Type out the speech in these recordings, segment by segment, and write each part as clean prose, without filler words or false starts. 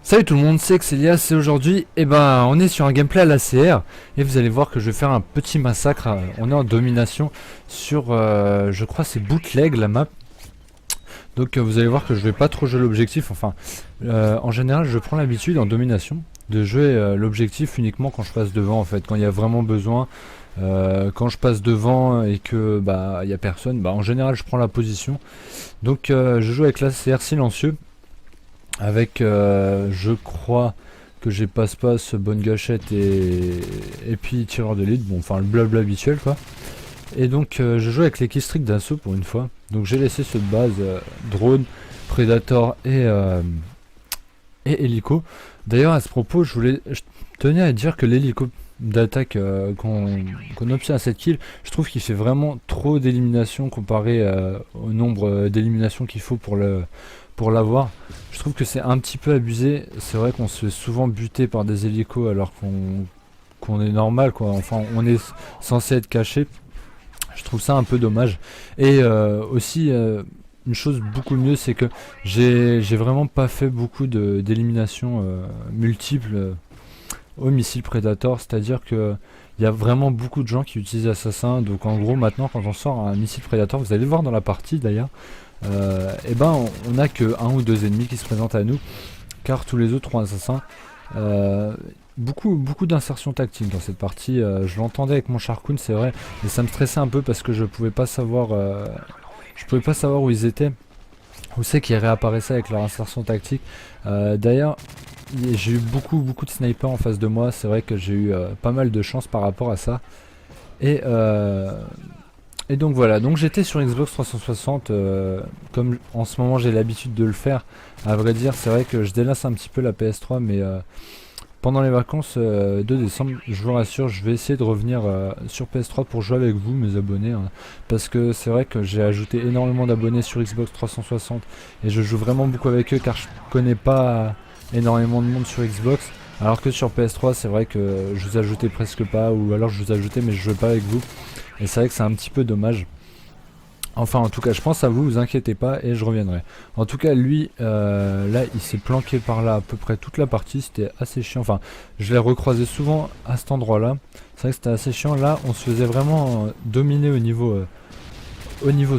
Salut tout le monde, c'est Xelias et aujourd'hui, on est sur un gameplay à la CR et vous allez voir que je vais faire un petit massacre. On est en domination sur, je crois c'est bootleg la map. Donc vous allez voir que je vais pas trop jouer l'objectif. Enfin, en général, je prends l'habitude en domination de jouer l'objectif uniquement quand je passe devant en fait, quand il y a vraiment besoin. Quand je passe devant et que il y a personne, en général je prends la position. Donc je joue avec la CR silencieux. Avec je crois que j'ai passe-passe, bonne gâchette et puis tireur de lead, bon enfin le blabla habituel quoi. Et donc je joue avec les keystricks d'assaut pour une fois. Donc j'ai laissé ceux de base, drone, predator et hélico. D'ailleurs à ce propos je tenais à dire que l'hélico d'attaque qu'on obtient à cette kill, je trouve qu'il fait vraiment trop d'éliminations comparé au nombre d'éliminations qu'il faut pour l'avoir. Je trouve que c'est un petit peu abusé. C'est vrai qu'on se fait souvent buter par des hélicos alors qu'on est normal quoi. Enfin on est censé être caché. Je trouve ça un peu dommage. Et aussi une chose beaucoup mieux, c'est que j'ai vraiment pas fait beaucoup d'éliminations multiples au missile Predator, c'est-à-dire que il y a vraiment beaucoup de gens qui utilisent Assassin. Donc en gros maintenant quand on sort un missile Predator, vous allez le voir dans la partie d'ailleurs, on a que un ou deux ennemis qui se présentent à nous, car tous les autres ont Assassin. Beaucoup d'insertions tactiques dans cette partie. Je l'entendais avec mon Sharkoon, c'est vrai, mais ça me stressait un peu parce que je pouvais pas savoir où ils étaient. Où c'est qu'ils réapparaissaient avec leur insertion tactique. D'ailleurs, j'ai eu beaucoup de snipers en face de moi. C'est vrai que j'ai eu pas mal de chance par rapport à ça. Et donc voilà, donc j'étais sur Xbox 360, comme en ce moment j'ai l'habitude de le faire. À vrai dire, c'est vrai que je délaisse un petit peu la PS3, mais pendant les vacances de décembre, je vous rassure, je vais essayer de revenir sur PS3 pour jouer avec vous, mes abonnés. Parce que c'est vrai que j'ai ajouté énormément d'abonnés sur Xbox 360 et je joue vraiment beaucoup avec eux car je connais pas énormément de monde sur Xbox. Alors que sur PS3, c'est vrai que je vous ajoutais presque pas, ou alors je vous ajoutais mais je jouais pas avec vous. Et c'est vrai que c'est un petit peu dommage. Enfin en tout cas je pense à vous, vous inquiétez pas et je reviendrai. En tout cas lui là il s'est planqué par là à peu près toute la partie, c'était assez chiant. Enfin je l'ai recroisé souvent à cet endroit là. C'est vrai que c'était assez chiant. Là on se faisait vraiment dominer au niveau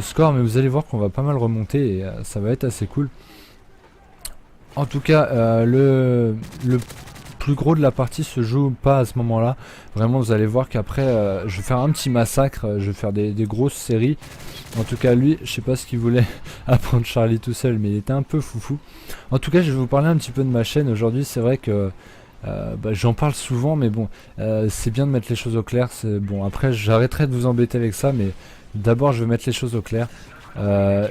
score, mais vous allez voir qu'on va pas mal remonter et ça va être assez cool. En tout cas le plus gros de la partie se joue pas à ce moment là. Vraiment vous allez voir qu'après je vais faire un petit massacre, je vais faire des grosses séries. En tout cas lui je sais pas ce qu'il voulait apprendre Charlie tout seul, mais il était un peu foufou. En tout cas je vais vous parler un petit peu de ma chaîne aujourd'hui. C'est vrai que j'en parle souvent, mais bon c'est bien de mettre les choses au clair. Bon après j'arrêterai de vous embêter avec ça, mais d'abord je vais mettre les choses au clair.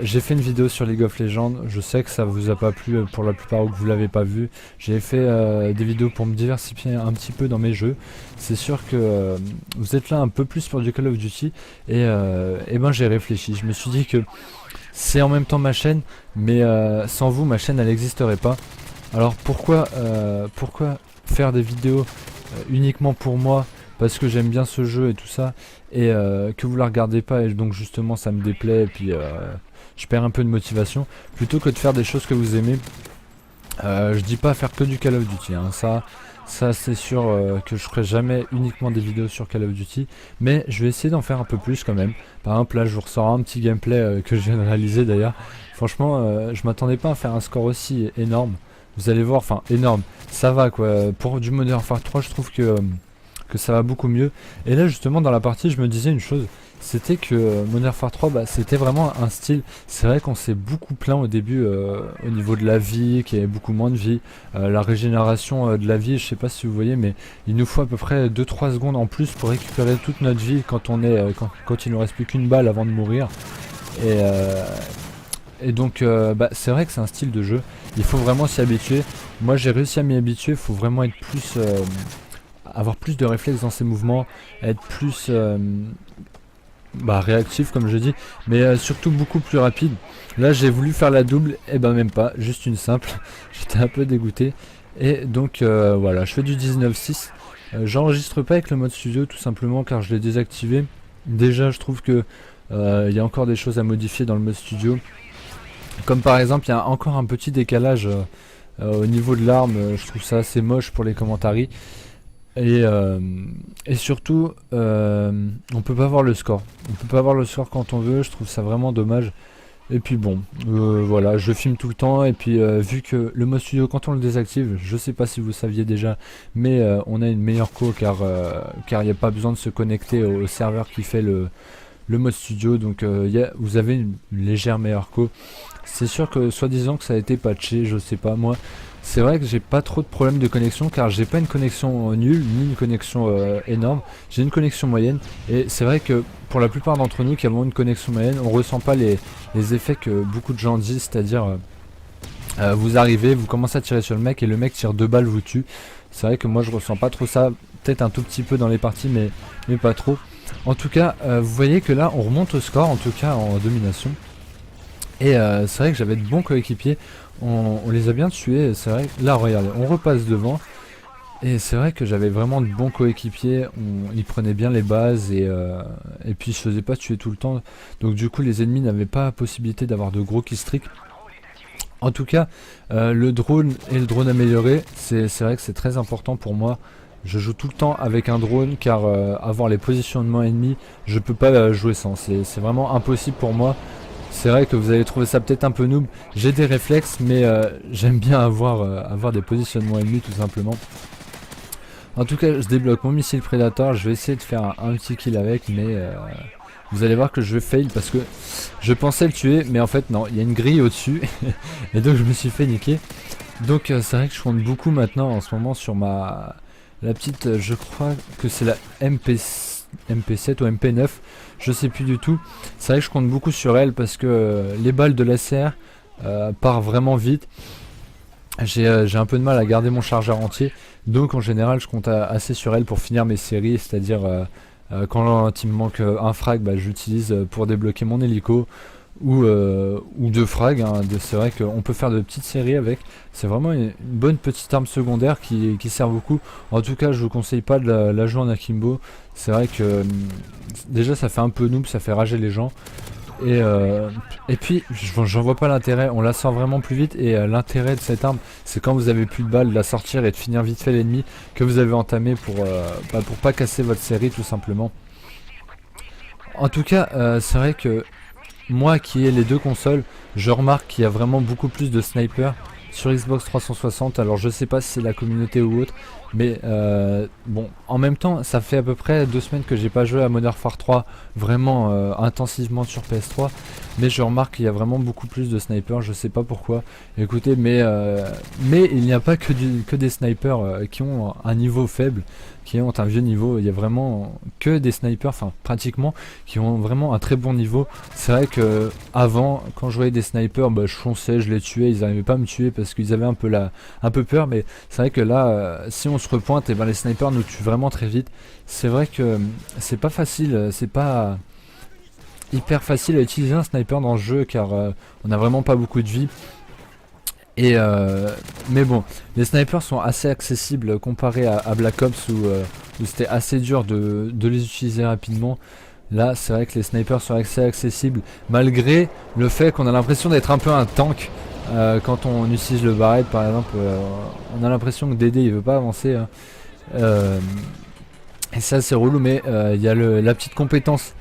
J'ai fait une vidéo sur League of Legends, je sais que ça vous a pas plu pour la plupart ou que vous l'avez pas vu. J'ai fait des vidéos pour me diversifier un petit peu dans mes jeux. C'est sûr que vous êtes là un peu plus pour du Call of Duty et j'ai réfléchi. Je me suis dit que c'est en même temps ma chaîne, mais sans vous ma chaîne elle n'existerait pas. Alors pourquoi faire des vidéos uniquement pour moi, parce que j'aime bien ce jeu et tout ça, et que vous la regardez pas et donc justement ça me déplaît et puis je perds un peu de motivation, plutôt que de faire des choses que vous aimez. Je dis pas faire que du Call of Duty, hein. Ça c'est sûr que je ferai jamais uniquement des vidéos sur Call of Duty, mais je vais essayer d'en faire un peu plus quand même. Par exemple là je vous ressors un petit gameplay que je viens de réaliser d'ailleurs. Franchement je m'attendais pas à faire un score aussi énorme. Vous allez voir, enfin énorme, ça va quoi. Pour du Modern Warfare 3 je trouve que ça va beaucoup mieux. Et là justement dans la partie je me disais une chose, c'était que Modern Warfare 3 c'était vraiment un style. C'est vrai qu'on s'est beaucoup plaint au début au niveau de la vie, qu'il y avait beaucoup moins de vie, la régénération de la vie, je sais pas si vous voyez, mais il nous faut à peu près 2-3 secondes en plus pour récupérer toute notre vie quand on est quand il ne nous reste plus qu'une balle avant de mourir. Et donc c'est vrai que c'est un style de jeu, il faut vraiment s'y habituer. Moi j'ai réussi à m'y habituer, il faut vraiment être plus avoir plus de réflexes dans ses mouvements, être plus réactif comme je dis, mais surtout beaucoup plus rapide. Là j'ai voulu faire la double, et même pas, juste une simple. J'étais un peu dégoûté. Et donc voilà, je fais du 19-6. J'enregistre pas avec le mode studio tout simplement car je l'ai désactivé. Déjà je trouve que il y a encore des choses à modifier dans le mode studio. Comme par exemple il y a encore un petit décalage Au niveau de l'arme, je trouve ça assez moche pour les commentaries. Et, euh, et surtout, on peut pas voir le score. On peut pas voir le score quand on veut, je trouve ça vraiment dommage. Et puis bon, voilà, je filme tout le temps. Et puis vu que le mode studio, quand on le désactive, je sais pas si vous saviez déjà, mais on a une meilleure co car il n'y a pas besoin de se connecter au serveur qui fait le mode studio. Donc vous avez une légère meilleure co. C'est sûr que soi-disant que ça a été patché, je sais pas moi. C'est vrai que j'ai pas trop de problèmes de connexion car j'ai pas une connexion nulle ni une connexion énorme. J'ai une connexion moyenne et c'est vrai que pour la plupart d'entre nous qui avons une connexion moyenne, on ressent pas les effets que beaucoup de gens disent, c'est-à-dire vous arrivez, vous commencez à tirer sur le mec et le mec tire 2 balles, vous tue. C'est vrai que moi je ressens pas trop ça, peut-être un tout petit peu dans les parties mais pas trop. En tout cas, vous voyez que là on remonte au score, en tout cas en domination. Et c'est vrai que j'avais de bons coéquipiers, on les a bien tués, c'est vrai. Là regardez, on repasse devant. Et c'est vrai que j'avais vraiment de bons coéquipiers, ils prenaient bien les bases et puis ils se faisaient pas tuer tout le temps. Donc du coup les ennemis n'avaient pas la possibilité d'avoir de gros killstreaks. En tout cas, le drone et le drone amélioré, c'est vrai que c'est très important pour moi. Je joue tout le temps avec un drone car avoir les positionnements ennemis, je peux pas jouer sans. C'est vraiment impossible pour moi. C'est vrai que vous allez trouver ça peut-être un peu noob. J'ai des réflexes, mais j'aime bien avoir des positionnements ennemis tout simplement. En tout cas, je débloque mon missile Predator. Je vais essayer de faire un petit kill avec, mais vous allez voir que je fail parce que je pensais le tuer, mais en fait non, il y a une grille au-dessus et donc je me suis fait niquer. Donc c'est vrai que je compte beaucoup maintenant en ce moment sur la petite, je crois que c'est la MP7 ou MP9, je sais plus du tout. C'est vrai que je compte beaucoup sur elle parce que les balles de l'ACR partent vraiment vite. J'ai un peu de mal à garder mon chargeur entier, donc en général je compte assez sur elle pour finir mes séries, c'est-à-dire quand il me manque un frag, bah, j'utilise pour débloquer mon hélico ou 2 frags, hein. C'est vrai qu'on peut faire de petites séries avec, c'est vraiment une bonne petite arme secondaire qui sert beaucoup. En tout cas je vous conseille pas de la jouer en akimbo, c'est vrai que déjà ça fait un peu noob, ça fait rager les gens. Et puis j'en vois pas l'intérêt, on la sort vraiment plus vite et l'intérêt de cette arme c'est quand vous avez plus de balles de la sortir et de finir vite fait l'ennemi que vous avez entamé pour pas casser votre série tout simplement. En tout cas c'est vrai que moi qui ai les 2 consoles, je remarque qu'il y a vraiment beaucoup plus de snipers sur Xbox 360. Alors je sais pas si c'est la communauté ou autre, mais bon, en même temps ça fait à peu près 2 semaines que j'ai pas joué à Modern Warfare 3 vraiment intensivement sur PS3, mais je remarque qu'il y a vraiment beaucoup plus de snipers, je sais pas pourquoi. Écoutez, mais il n'y a pas que des snipers qui ont un niveau faible, qui ont un vieux niveau. Il y a vraiment que des snipers, enfin pratiquement, qui ont vraiment un très bon niveau. C'est vrai que avant, quand je voyais des snipers, bah, je fonçais, je les tuais, ils n'arrivaient pas à me tuer parce qu'ils avaient un peu peur, mais c'est vrai que là, si on se repointe, et ben les snipers nous tuent vraiment très vite. C'est vrai que c'est pas facile, c'est pas hyper facile à utiliser un sniper dans le jeu car on a vraiment pas beaucoup de vie. Et mais bon, les snipers sont assez accessibles comparé à Black Ops où c'était assez dur de les utiliser rapidement. Là, c'est vrai que les snipers sont assez accessibles malgré le fait qu'on a l'impression d'être un peu un tank. Quand on utilise le barrette par exemple, on a l'impression que Dédé il veut pas avancer, hein. Et ça c'est relou, mais il y a la petite compétence.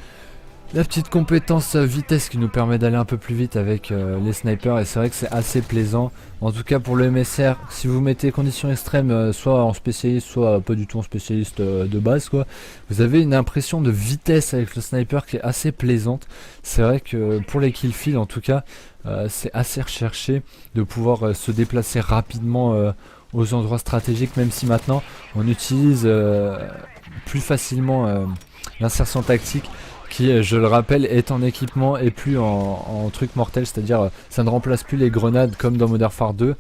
La petite compétence vitesse qui nous permet d'aller un peu plus vite avec les snipers, et c'est vrai que c'est assez plaisant. En tout cas pour le MSR, si vous mettez conditions extrêmes, soit en spécialiste, soit pas du tout en spécialiste de base quoi, vous avez une impression de vitesse avec le sniper qui est assez plaisante. C'est vrai que pour les kill feed en tout cas, c'est assez recherché de pouvoir se déplacer rapidement aux endroits stratégiques, même si maintenant on utilise plus facilement l'insertion tactique qui, je le rappelle, est en équipement et plus en truc mortel, c'est-à-dire ça ne remplace plus les grenades comme dans Modern Warfare 2.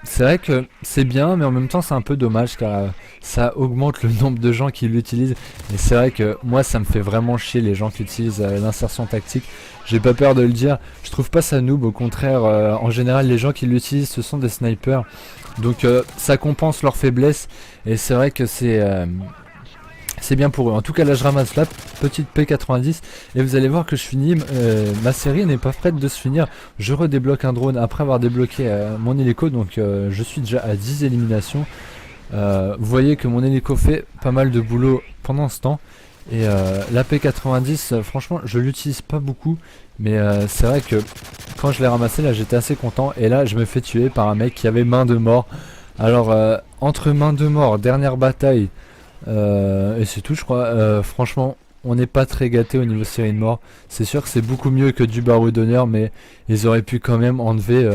C'est vrai que c'est bien, mais en même temps c'est un peu dommage car ça augmente le nombre de gens qui l'utilisent. Et c'est vrai que moi ça me fait vraiment chier les gens qui utilisent l'insertion tactique. J'ai pas peur de le dire, je trouve pas ça noob, au contraire, en général les gens qui l'utilisent ce sont des snipers. Donc ça compense leur faiblesse et c'est vrai que c'est bien pour eux. En tout cas là je ramasse la petite P90 et vous allez voir que je finis, ma série n'est pas prête de se finir. Je redébloque un drone après avoir débloqué mon hélico, donc je suis déjà à 10 éliminations. Vous voyez que mon hélico fait pas mal de boulot pendant ce temps. Et la P90, franchement je l'utilise pas beaucoup, mais c'est vrai que quand je l'ai ramassé là j'étais assez content. Et là je me fais tuer par un mec qui avait main de mort. Alors entre main de mort, dernière bataille, et c'est tout je crois. Franchement on n'est pas très gâté au niveau série de mort. C'est sûr que c'est beaucoup mieux que du baroud d'honneur, mais ils auraient pu quand même enlever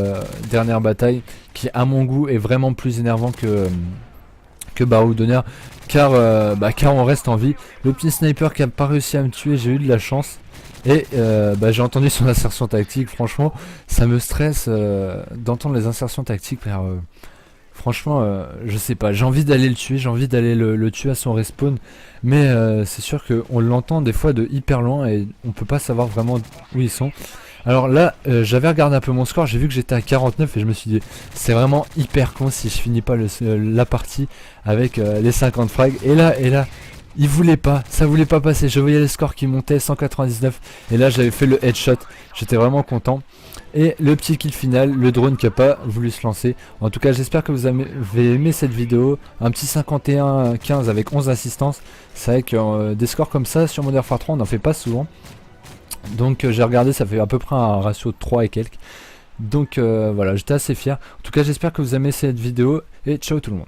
dernière bataille, qui à mon goût est vraiment plus énervant que baroud d'honneur, car on reste en vie. Le petit sniper qui a pas réussi à me tuer, j'ai eu de la chance. Et j'ai entendu son insertion tactique. Franchement ça me stresse d'entendre les insertions tactiques, car franchement, je sais pas, j'ai envie d'aller le tuer, j'ai envie d'aller le tuer à son respawn, mais c'est sûr qu'on l'entend des fois de hyper loin et on peut pas savoir vraiment où ils sont. Alors là, j'avais regardé un peu mon score, j'ai vu que j'étais à 49 et je me suis dit, c'est vraiment hyper con si je finis pas la partie avec les 50 frags. Et là, il voulait pas, ça voulait pas passer, je voyais les scores qui montaient, 199, et là j'avais fait le headshot, j'étais vraiment content. Et le petit kill final, le drone qui a pas voulu se lancer. En tout cas j'espère que vous avez aimé cette vidéo, un petit 51-15 avec 11 assistances. C'est vrai que des scores comme ça sur Modern Warfare 3 on n'en fait pas souvent. Donc j'ai regardé, ça fait à peu près un ratio de 3 et quelques. Donc voilà, j'étais assez fier. En tout cas j'espère que vous aimez cette vidéo et ciao tout le monde.